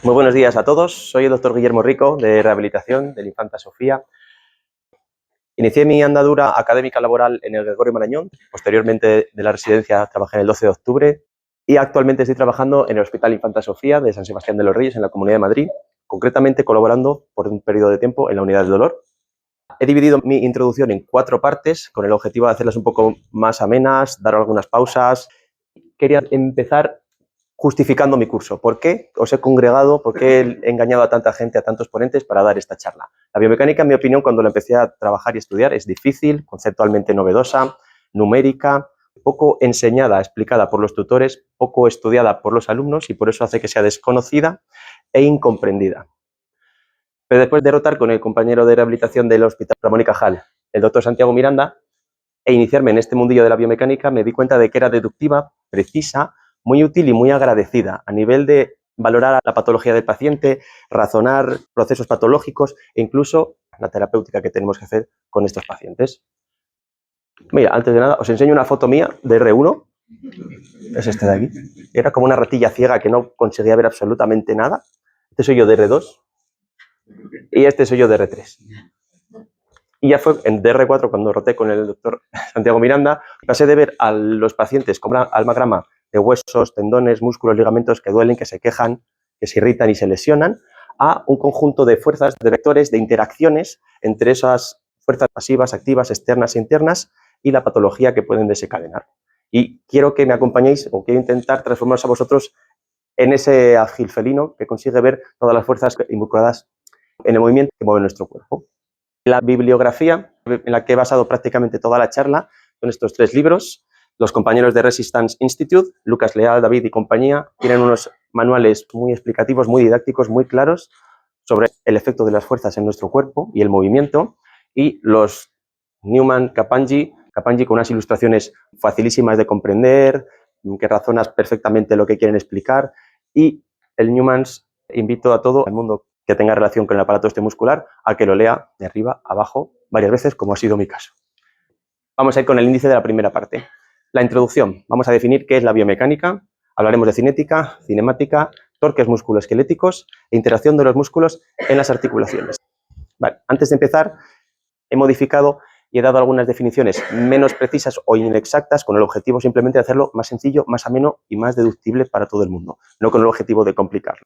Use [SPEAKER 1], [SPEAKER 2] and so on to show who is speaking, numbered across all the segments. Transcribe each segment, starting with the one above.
[SPEAKER 1] Muy buenos días a todos. Soy el doctor Guillermo Rico, de Rehabilitación de la Infanta Sofía. Inicié mi andadura académica laboral en el Gregorio Marañón. Posteriormente de la residencia trabajé en el 12 de octubre y actualmente estoy trabajando en el Hospital Infanta Sofía de San Sebastián de los Reyes, en la Comunidad de Madrid, concretamente colaborando por un periodo de tiempo en la unidad de dolor. He dividido mi introducción en 4 partes con el objetivo de hacerlas un poco más amenas, dar algunas pausas. Quería empezar justificando mi curso. ¿Por qué os he congregado? ¿Por qué he engañado a tanta gente, a tantos ponentes para dar esta charla? La biomecánica, en mi opinión, cuando la empecé a trabajar y estudiar, es difícil, conceptualmente novedosa, numérica, poco enseñada, explicada por los tutores, poco estudiada por los alumnos y por eso hace que sea desconocida e incomprendida. Pero después de rotar con el compañero de rehabilitación del Hospital Ramón y Cajal, el doctor Santiago Miranda, e iniciarme en este mundillo de la biomecánica, me di cuenta de que era deductiva, precisa, muy útil y muy agradecida a nivel de valorar la patología del paciente, razonar procesos patológicos e incluso la terapéutica que tenemos que hacer con estos pacientes. Mira, antes de nada os enseño una foto mía de R1, es este de aquí. Era como una ratilla ciega que no conseguía ver absolutamente nada. Este soy yo de R2 y este soy yo de R3. Y ya fue en DR4 cuando roté con el doctor Santiago Miranda, pasé de ver a los pacientes con almagrama de huesos, tendones, músculos, ligamentos que duelen, que se quejan, que se irritan y se lesionan, a un conjunto de fuerzas, de vectores, de interacciones entre esas fuerzas pasivas, activas, externas e internas y la patología que pueden desencadenar. Y quiero que me acompañéis o quiero intentar transformaros a vosotros en ese ágil felino que consigue ver todas las fuerzas involucradas en el movimiento que mueve nuestro cuerpo. La bibliografía en la que he basado prácticamente toda la charla son estos 3 libros. Los compañeros de Resistance Institute, Lucas Leal, David y compañía, tienen unos manuales muy explicativos, muy didácticos, muy claros sobre el efecto de las fuerzas en nuestro cuerpo y el movimiento. Y los Newman Kapanji con unas ilustraciones facilísimas de comprender, que razonas perfectamente lo que quieren explicar. Y el Newmans, invito a todo el mundo que tenga relación con el aparato muscular a que lo lea de arriba a abajo varias veces, como ha sido mi caso. Vamos a ir con el índice de la primera parte. La introducción. Vamos a definir qué es la biomecánica. Hablaremos de cinética, cinemática, torques musculoesqueléticos e interacción de los músculos en las articulaciones. Vale, antes de empezar, he modificado y he dado algunas definiciones menos precisas o inexactas con el objetivo simplemente de hacerlo más sencillo, más ameno y más deductible para todo el mundo, no con el objetivo de complicarlo.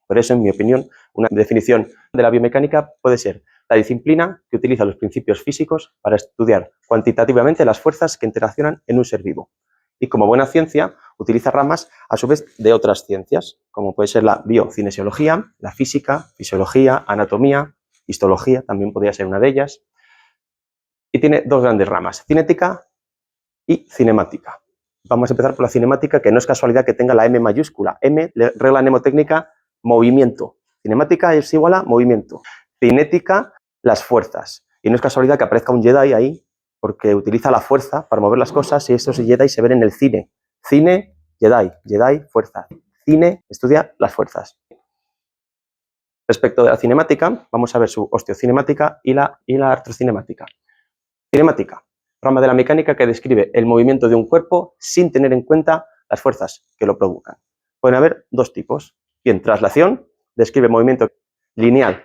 [SPEAKER 1] Por eso, en mi opinión, una definición de la biomecánica puede ser la disciplina que utiliza los principios físicos para estudiar cuantitativamente las fuerzas que interaccionan en un ser vivo. Y como buena ciencia, utiliza ramas a su vez de otras ciencias, como puede ser la biocinesiología, la física, fisiología, anatomía, histología, también podría ser una de ellas. Y tiene 2 grandes ramas, cinética y cinemática. Vamos a empezar por la cinemática, que no es casualidad que tenga la M mayúscula. M, regla mnemotécnica, movimiento. Cinemática es igual a movimiento. Cinética, las fuerzas. Y no es casualidad que aparezca un Jedi ahí, porque utiliza la fuerza para mover las cosas y estos Jedi se ven en el cine. Cine, Jedi. Jedi, fuerza. Cine, estudia las fuerzas. Respecto de la cinemática, vamos a ver su osteocinemática y la artrocinemática. Cinemática, rama de la mecánica que describe el movimiento de un cuerpo sin tener en cuenta las fuerzas que lo provocan. Pueden haber 2 tipos. Bien, traslación, describe movimiento lineal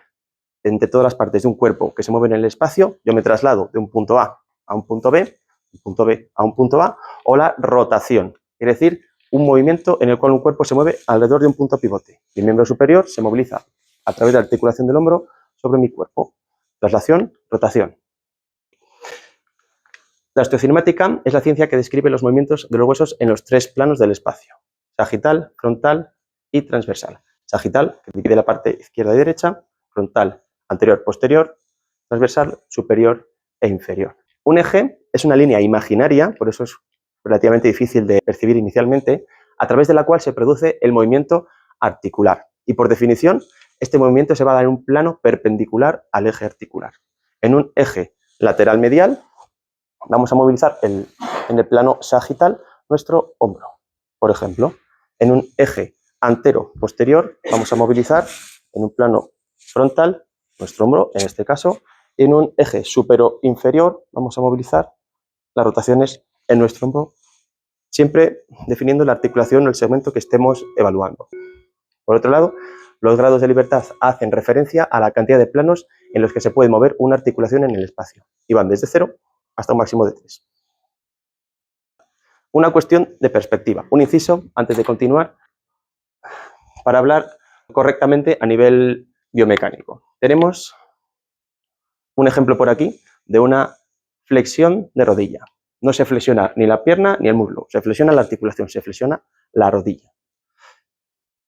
[SPEAKER 1] entre todas las partes de un cuerpo que se mueven en el espacio. Yo me traslado de un punto A a un punto B, un punto B a un punto A, o la rotación, es decir, un movimiento en el cual un cuerpo se mueve alrededor de un punto pivote. Mi miembro superior se moviliza a través de la articulación del hombro sobre mi cuerpo. Traslación, rotación. La osteocinemática es la ciencia que describe los movimientos de los huesos en los 3 planos del espacio: sagital, frontal y transversal. Sagital, que divide la parte izquierda y derecha; frontal, anterior, posterior; transversal, superior e inferior. Un eje es una línea imaginaria, por eso es relativamente difícil de percibir inicialmente, a través de la cual se produce el movimiento articular. Y por definición, este movimiento se va a dar en un plano perpendicular al eje articular. En un eje lateral medial, vamos a movilizar en el plano sagital nuestro hombro. Por ejemplo, en un eje antero-posterior vamos a movilizar en un plano frontal nuestro hombro, en este caso, y en un eje supero-inferior vamos a movilizar las rotaciones en nuestro hombro, siempre definiendo la articulación o el segmento que estemos evaluando. Por otro lado, los grados de libertad hacen referencia a la cantidad de planos en los que se puede mover una articulación en el espacio. Y van desde 0 hasta un máximo de 3. Una cuestión de perspectiva. Un inciso antes de continuar para hablar correctamente a nivel biomecánico. Tenemos un ejemplo por aquí de una flexión de rodilla. No se flexiona ni la pierna ni el muslo, se flexiona la articulación, se flexiona la rodilla.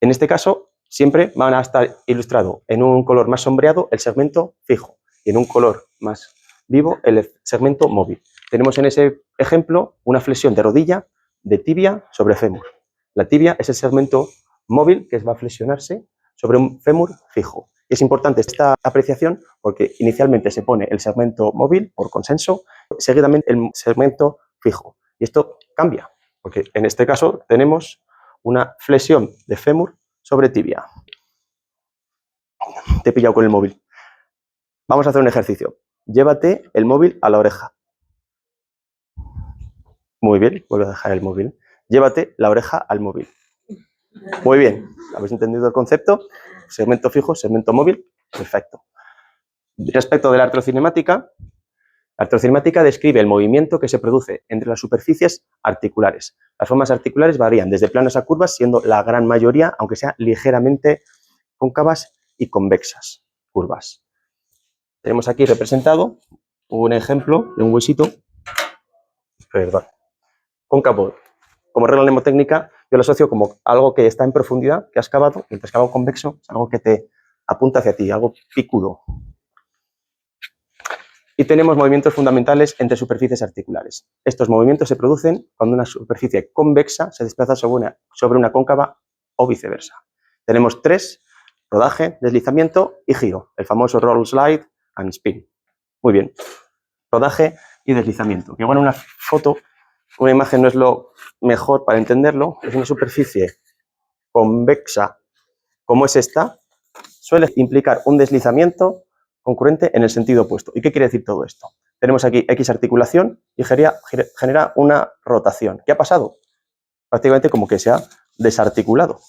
[SPEAKER 1] En este caso, siempre van a estar ilustrado en un color más sombreado el segmento fijo y en un color más vivo el segmento móvil. Tenemos en ese ejemplo una flexión de rodilla de tibia sobre fémur. La tibia es el segmento móvil que va a flexionarse sobre un fémur fijo. Y es importante esta apreciación porque inicialmente se pone el segmento móvil por consenso, seguidamente el segmento fijo. Y esto cambia, porque en este caso tenemos una flexión de fémur sobre tibia. Te he pillado con el móvil. Vamos a hacer un ejercicio. Llévate el móvil a la oreja. Muy bien, vuelve a dejar el móvil. Llévate la oreja al móvil. Muy bien, ¿habéis entendido el concepto? Segmento fijo, segmento móvil, perfecto. Respecto de la artrocinemática describe el movimiento que se produce entre las superficies articulares. Las formas articulares varían desde planas a curvas, siendo la gran mayoría, aunque sea ligeramente cóncavas y convexas, curvas. Tenemos aquí representado un ejemplo de un huesito, cóncavo. Como regla mnemotécnica, yo lo asocio como algo que está en profundidad, que has cavado, mientras que algo convexo es algo que te apunta hacia ti, algo picudo. Y tenemos movimientos fundamentales entre superficies articulares. Estos movimientos se producen cuando una superficie convexa se desplaza sobre una cóncava o viceversa. Tenemos 3, rodaje, deslizamiento y giro, el famoso roll, slide and spin. Muy bien, rodaje y deslizamiento. Igual en una foto, una imagen no es lo mejor para entenderlo, es una superficie convexa como es esta, suele implicar un deslizamiento concurrente en el sentido opuesto. ¿Y qué quiere decir todo esto? Tenemos aquí X articulación y genera una rotación. ¿Qué ha pasado? Prácticamente como que se ha desarticulado.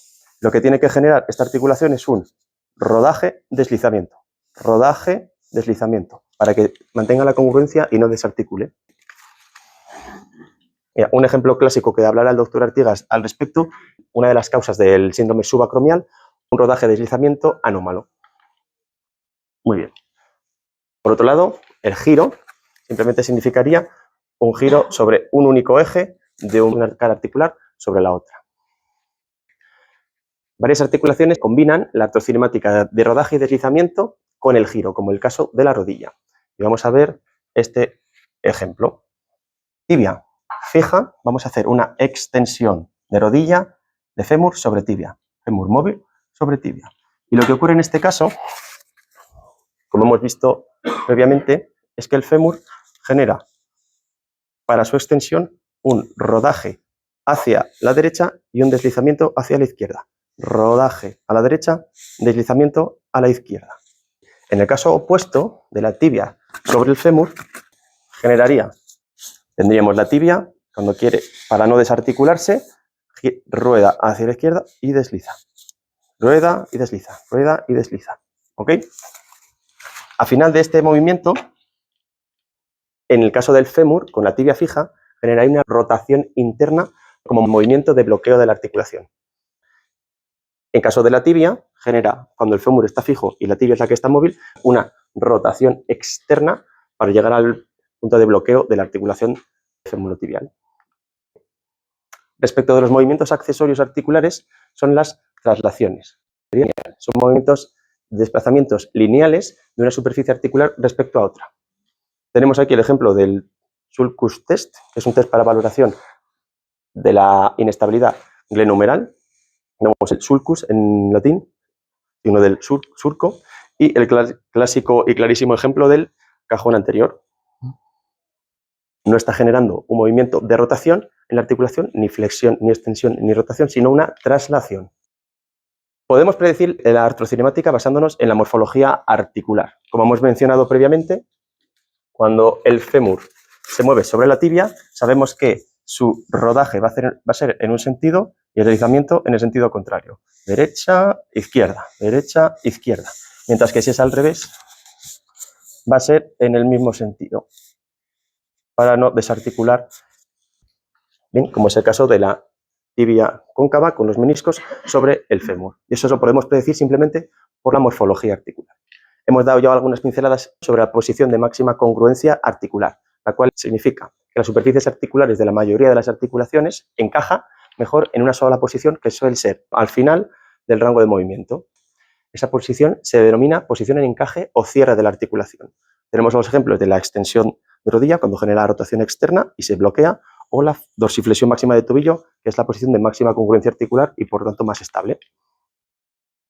[SPEAKER 1] Lo que tiene que generar esta articulación es un rodaje, deslizamiento, para que mantenga la congruencia y no desarticule. Mira, un ejemplo clásico que hablará el doctor Artigas al respecto, una de las causas del síndrome subacromial, un rodaje, deslizamiento anómalo. Muy bien. Por otro lado, el giro simplemente significaría un giro sobre un único eje de una cara articular sobre la otra. Varias articulaciones combinan la artrocinemática de rodaje y deslizamiento con el giro, como el caso de la rodilla. Y vamos a ver este ejemplo. Tibia fija, vamos a hacer una extensión de rodilla de fémur sobre tibia, fémur móvil sobre tibia. Y lo que ocurre en este caso, como hemos visto previamente, es que el fémur genera para su extensión un rodaje hacia la derecha y un deslizamiento hacia la izquierda. Rodaje a la derecha, deslizamiento a la izquierda. En el caso opuesto de la tibia sobre el fémur, tendríamos la tibia, cuando quiere, para no desarticularse, rueda hacia la izquierda y desliza. Rueda y desliza, rueda y desliza. ¿Ok? Al final de este movimiento, en el caso del fémur, con la tibia fija, generaría una rotación interna como movimiento de bloqueo de la articulación. En caso de la tibia, genera, cuando el fémur está fijo y la tibia es la que está móvil, una rotación externa para llegar al punto de bloqueo de la articulación femurotibial. Respecto de los movimientos accesorios articulares, son las traslaciones. Son movimientos, desplazamientos lineales de una superficie articular respecto a otra. Tenemos aquí el ejemplo del sulcus test, que es un test para valoración de la inestabilidad glenohumeral. Tenemos el sulcus en latín, y uno del surco, y el clásico y clarísimo ejemplo del cajón anterior. No está generando un movimiento de rotación en la articulación, ni flexión, ni extensión, ni rotación, sino una traslación. Podemos predecir la artrocinemática basándonos en la morfología articular. Como hemos mencionado previamente, cuando el fémur se mueve sobre la tibia, sabemos que su rodaje va a ser en un sentido y el deslizamiento en el sentido contrario. Derecha, izquierda, mientras que si es al revés, va a ser en el mismo sentido, para no desarticular, bien, como es el caso de la tibia cóncava con los meniscos sobre el fémur. Y eso lo podemos predecir simplemente por la morfología articular. Hemos dado ya algunas pinceladas sobre la posición de máxima congruencia articular, la cual significa que las superficies articulares de la mayoría de las articulaciones encaja mejor en una sola posición, que suele ser al final del rango de movimiento. Esa posición se denomina posición en encaje o cierre de la articulación. Tenemos los ejemplos de la extensión de rodilla cuando genera rotación externa y se bloquea, o la dorsiflexión máxima de tobillo, que es la posición de máxima congruencia articular y por tanto más estable.